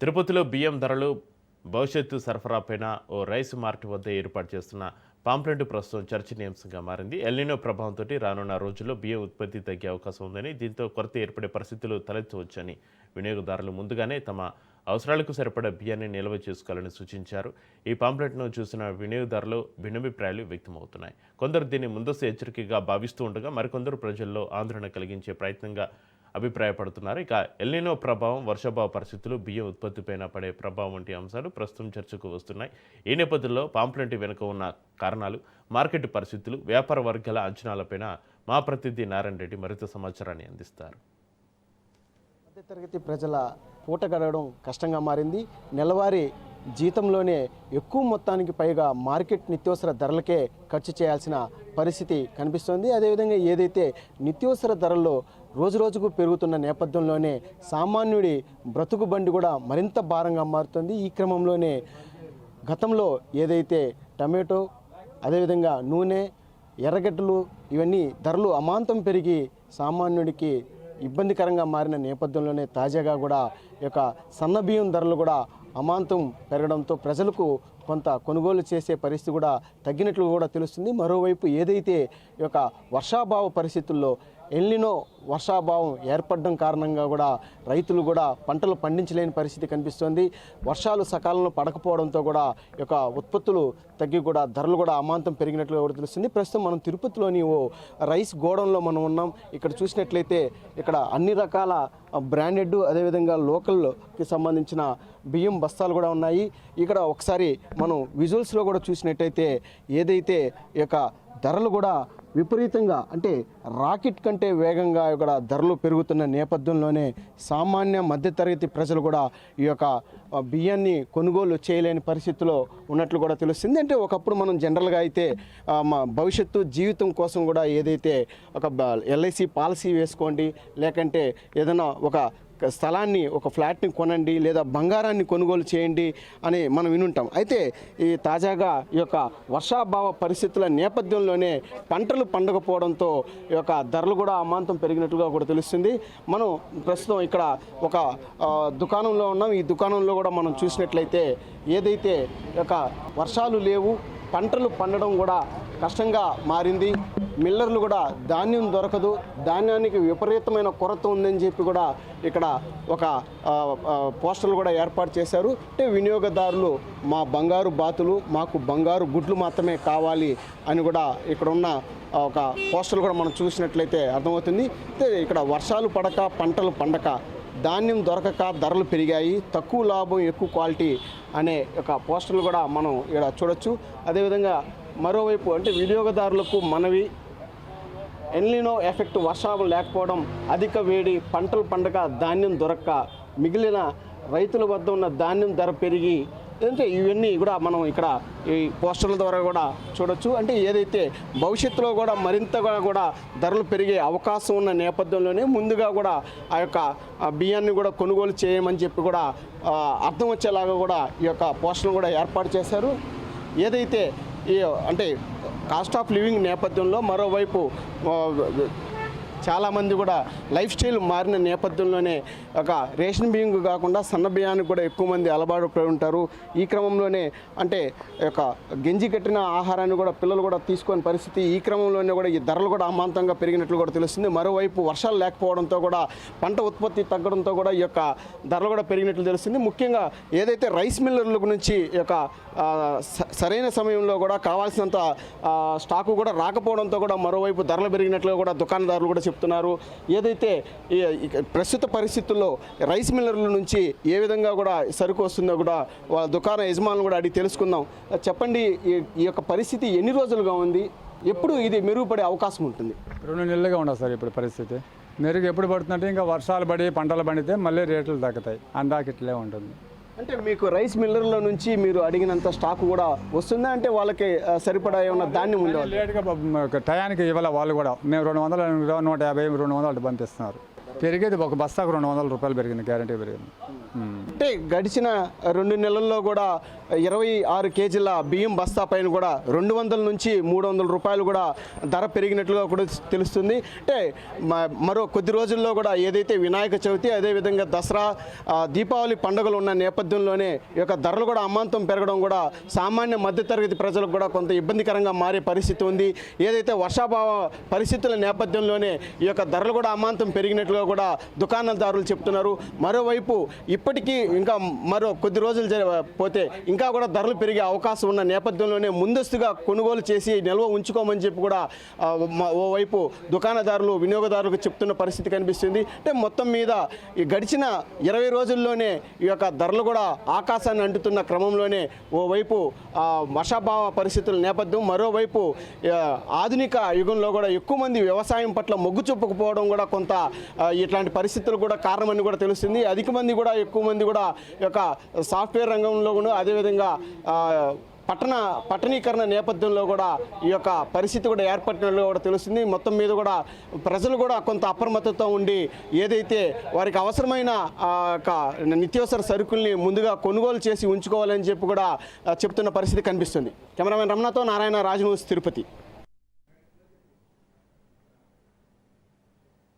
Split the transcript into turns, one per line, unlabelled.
తిరుపతిలో బియ్యం ధరలు భవిష్యత్తు సరఫరాపైన ఓ రైస్ మార్ట్ వద్ద ఏర్పాటు చేస్తున్న పాంప్లెట్ ప్రస్తుతం చర్చనీయాంశంగా మారింది. ఎల్నినో ప్రభావంతో రానున్న రోజుల్లో బియ్యం ఉత్పత్తి తగ్గే అవకాశం ఉందని, దీంతో కొరత ఏర్పడే పరిస్థితులు తలెత్తవచ్చని వినియోగదారులు ముందుగానే తమ అవసరాలకు సరిపడా బియ్యాన్ని నిల్వ చేసుకోవాలని సూచించారు. ఈ పాంప్లెట్ను చూసిన వినియోగదారులు భిన్నాభిప్రాయాలు వ్యక్తమవుతున్నాయి. కొందరు దీన్ని ముందస్తు హెచ్చరికగా భావిస్తూ ఉండగా, మరికొందరు ప్రజల్లో ఆందోళన కలిగించే ప్రయత్నంగా అభిప్రాయపడుతున్నారు. ఇక ఎల్నినో ప్రభావం, వర్షాభావ పరిస్థితులు, బియ్యం ఉత్పత్తిపైన పడే ప్రభావం వంటి అంశాలు ప్రస్తుతం చర్చకు వస్తున్నాయి. ఈ నేపథ్యంలో పాంప్లెట్ వెనుక ఉన్న కారణాలు, మార్కెట్ పరిస్థితులు, వ్యాపార వర్గాల అంచనాలపైన మా ప్రతినిధి నారాయణ రెడ్డి మరింత సమాచారాన్ని అందిస్తారు.
మధ్యతరగతి ప్రజల పూట గడవడం కష్టంగా మారింది. నెలవారీ జీతంలోనే ఎక్కువ మొత్తానికి పైగా మార్కెట్ నిత్యావసర ధరలకే ఖర్చు చేయాల్సిన పరిస్థితి కనిపిస్తోంది. అదేవిధంగా ఏదైతే నిత్యావసర ధరల్లో రోజురోజుకు పెరుగుతున్న నేపథ్యంలోనే సామాన్యుడి బ్రతుకు బండి కూడా మరింత భారంగా మారుతుంది. ఈ క్రమంలోనే గతంలో ఏదైతే టమాటో, అదేవిధంగా నూనె, ఎర్రగడ్డలు ఇవన్నీ ధరలు అమాంతం పెరిగి సామాన్యుడికి ఇబ్బందికరంగా మారిన నేపథ్యంలోనే తాజాగా కూడా ఈ యొక్క సన్నబియ్యం ధరలు కూడా అమాంతం పెరగడంతో ప్రజలకు కొంత కొనుగోలు చేసే పరిస్థితి కూడా తగ్గినట్లు కూడా తెలుస్తుంది. మరోవైపు ఏదైతే ఈ యొక్క వర్షాభావ పరిస్థితుల్లో ఎల్నినో వర్షాభావం ఏర్పడడం కారణంగా కూడా రైతులు కూడా పంటలు పండించలేని పరిస్థితి కనిపిస్తోంది. వర్షాలు సకాలంలో పడకపోవడంతో కూడా ఈ యొక్క ఉత్పత్తులు తగ్గి కూడా ధరలు కూడా అమాంతం పెరిగినట్లుగా కూడా తెలుస్తుంది. ప్రస్తుతం మనం తిరుపతిలోని ఓ రైస్ గోడౌన్లో మనం ఉన్నాం. ఇక్కడ చూసినట్లయితే ఇక్కడ అన్ని రకాల బ్రాండెడ్, అదేవిధంగా లోకల్కి సంబంధించిన బియ్యం బస్తాలు కూడా ఉన్నాయి. ఇక్కడ ఒకసారి మనం విజువల్స్లో కూడా చూసినట్టయితే ఏదైతే ఈ యొక్క ధరలు కూడా విపరీతంగా, అంటే రాకెట్ కంటే వేగంగా ఇక్కడ ధరలు పెరుగుతున్న నేపథ్యంలోనే సామాన్య మధ్యతరగతి ప్రజలు కూడా ఈ యొక్క బియ్యాన్ని కొనుగోలు చేయలేని పరిస్థితిలో ఉన్నట్లు కూడా తెలుస్తుంది. అంటే ఒకప్పుడు మనం జనరల్గా అయితే భవిష్యత్తు జీవితం కోసం కూడా ఏదైతే ఒక ఎల్ఐసి పాలసీ వేసుకోండి, లేకంటే ఏదైనా ఒక స్థలాన్ని, ఒక ఫ్లాట్ని కొనండి, లేదా బంగారాన్ని కొనుగోలు చేయండి అని మనం వినుంటాం. అయితే ఈ తాజాగా ఈ యొక్క వర్షాభావ పరిస్థితుల నేపథ్యంలోనే పంటలు పండకపోవడంతో ఈ యొక్క ధరలు కూడా అమాంతం పెరిగినట్టుగా కూడా తెలుస్తుంది. మనం ప్రస్తుతం ఇక్కడ ఒక దుకాణంలో ఉన్నాం. ఈ దుకాణంలో కూడా మనం చూసినట్లయితే ఏదైతే ఈ యొక్క వర్షాలు లేవు, పంటలు పండడం కూడా కష్టంగా మారింది. మిల్లర్లు కూడా ధాన్యం దొరకదు, ధాన్యానికి విపరీతమైన కొరత ఉందని చెప్పి కూడా ఇక్కడ ఒక పోస్టర్లు కూడా ఏర్పాటు చేశారు. అంటే వినియోగదారులు మా బంగారు బాతులు, మాకు బంగారు గుడ్లు మాత్రమే కావాలి అని కూడా ఇక్కడ ఉన్న ఒక పోస్టర్లు కూడా మనం చూసినట్లయితే అర్థమవుతుంది. అయితే ఇక్కడ వర్షాలు పడక, పంటలు పండక, ధాన్యం దొరకక ధరలు పెరిగాయి, తక్కువ లాభం ఎక్కువ క్వాలిటీ అనే ఒక పోస్టర్లు కూడా మనం ఇక్కడ చూడొచ్చు. అదేవిధంగా మరోవైపు అంటే వినియోగదారులకు మనవి, ఎల్నినో ఎఫెక్ట్, వర్షాలు లేకపోవడం, అధిక వేడి, పంటలు పండగ, ధాన్యం దొరక్క, మిగిలిన రైతుల వద్ద ఉన్న ధాన్యం ధర పెరిగి, అంటే ఇవన్నీ కూడా మనం ఇక్కడ ఈ పోస్టర్ల ద్వారా కూడా చూడొచ్చు. అంటే ఏదైతే భవిష్యత్తులో కూడా మరింతగా కూడా ధరలు పెరిగే అవకాశం ఉన్న నేపథ్యంలోనే ముందుగా కూడా ఆ యొక్క బియ్యాన్ని కూడా కొనుగోలు చేయమని చెప్పి కూడా అర్థం వచ్చేలాగా కూడా ఈ యొక్క పోస్టర్లు కూడా ఏర్పాటు చేశారు. ఏదైతే ఈ అంటే కాస్ట్ ఆఫ్ లివింగ్ నేపథ్యంలో మరోవైపు చాలామంది కూడా లైఫ్ స్టైల్ మారిన నేపథ్యంలోనే ఒక రేషన్ బియ్యం కాకుండా సన్న బియ్యానికి కూడా ఎక్కువ మంది అలవాటు పడి ఉంటారు. ఈ క్రమంలోనే అంటే ఒక గంజి కట్టిన ఆహారాన్ని కూడా పిల్లలు కూడా తీసుకునే పరిస్థితి. ఈ క్రమంలోనే కూడా ఈ ధరలు కూడా అమాంతంగా పెరిగినట్లు కూడా తెలుస్తుంది. మరోవైపు వర్షాలు లేకపోవడంతో కూడా పంట ఉత్పత్తి తగ్గడంతో కూడా ఈ యొక్క ధరలు కూడా పెరిగినట్లు తెలుస్తుంది. ముఖ్యంగా ఏదైతే రైస్ మిల్లర్ల గురించి ఈ యొక్క సరైన సమయంలో కూడా కావాల్సినంత స్టాకు కూడా రాకపోవడంతో కూడా మరోవైపు ధరలు పెరిగినట్లు కూడా దుకాణదారులు కూడా చెప్తున్నారు. ఏదైతే ప్రస్తుత పరిస్థితుల్లో రైస్ మిల్లర్ల నుంచి ఏ విధంగా కూడా సరుకు వస్తుందో కూడా వాళ్ళ దుకాణ యజమానులు కూడా అడిగి తెలుసుకుందాం. చెప్పండి, ఈ యొక్క పరిస్థితి ఎన్ని రోజులుగా ఉంది, ఎప్పుడు ఇది మెరుగుపడే అవకాశం ఉంటుంది?
2 నెలలుగా ఉండదు సార్ ఇప్పుడు పరిస్థితి. మెరుగు ఎప్పుడు పడుతుందంటే ఇంకా వర్షాలు పడి పంటలు పండితే మళ్ళీ రేట్లు తగ్గుతాయి, అందాక ఇట్లే ఉంటుంది.
అంటే మీకు రైస్ మిల్లర్ల నుంచి మీరు అడిగినంత స్టాక్ కూడా వస్తుందా? అంటే వాళ్ళకి సరిపడా ఏమన్నా ధాన్యం ఉందా?
లేట్గా టయానికి ఇవ్వాలి వాళ్ళు కూడా. మేము 200, 150, 200 అటు పంపిస్తున్నారు. పెరిగేది ఒక బస్తాకు 200 రూపాయలు పెరిగింది, గ్యారంటీ పెరిగింది.
అంటే గడిచిన 2 నెలల్లో కూడా 26 కేజీల బియ్యం బస్తా పైన కూడా 200 నుంచి 300 రూపాయలు కూడా ధర పెరిగినట్లుగా కూడా తెలుస్తుంది. అంటే మరో కొద్ది రోజుల్లో కూడా ఏదైతే వినాయక చవితి అదేవిధంగా దసరా దీపావళి పండుగలు ఉన్న నేపథ్యంలోనే ఈ యొక్క ధరలు కూడా అమాంతం పెరగడం కూడా సామాన్య మధ్యతరగతి ప్రజలకు కూడా కొంత ఇబ్బందికరంగా మారే పరిస్థితి ఉంది. ఏదైతే వర్షాభావ పరిస్థితుల నేపథ్యంలోనే ఈ యొక్క ధరలు కూడా అమాంతం పెరిగినట్లుగా కూడా దుకాణదారులు చెప్తున్నారు. మరోవైపు ఇప్పటికీ ఇంకా మరో కొద్ది రోజులు పోతే ఇంకా కూడా ధరలు పెరిగే అవకాశం ఉన్న నేపథ్యంలోనే ముందస్తుగా కొనుగోలు చేసి నిల్వ ఉంచుకోమని చెప్పి కూడా ఓవైపు దుకాణదారులు వినియోగదారులకు చెప్తున్న పరిస్థితి కనిపిస్తుంది. అంటే మొత్తం మీద ఈ గడిచిన 20 రోజుల్లోనే ఈ యొక్క ధరలు కూడా ఆకాశాన్ని అంటుతున్న క్రమంలోనే ఓవైపు వర్షాభావ పరిస్థితుల నేపథ్యం, మరోవైపు ఆధునిక యుగంలో కూడా ఎక్కువ మంది వ్యవసాయం పట్ల మొగ్గు చూపకపోవడం కూడా కొంత ఇట్లాంటి పరిస్థితులు కూడా కారణమని కూడా తెలుస్తుంది. ఎక్కువ మంది కూడా ఈ యొక్క సాఫ్ట్వేర్ రంగంలో కూడా అదేవిధంగా పట్టణీకరణ నేపథ్యంలో కూడా ఈ యొక్క పరిస్థితి కూడా ఏర్పడినట్లు కూడా తెలుస్తుంది. మొత్తం మీద కూడా ప్రజలు కూడా కొంత అప్రమత్తతో ఉండి ఏదైతే వారికి అవసరమైన నిత్యావసర సరుకుల్ని ముందుగా కొనుగోలు చేసి ఉంచుకోవాలని చెప్పి కూడా చెప్తున్న పరిస్థితి కనిపిస్తుంది. కెమెరామెన్ రమణతో నారాయణ, రాజ్ న్యూస్, తిరుపతి.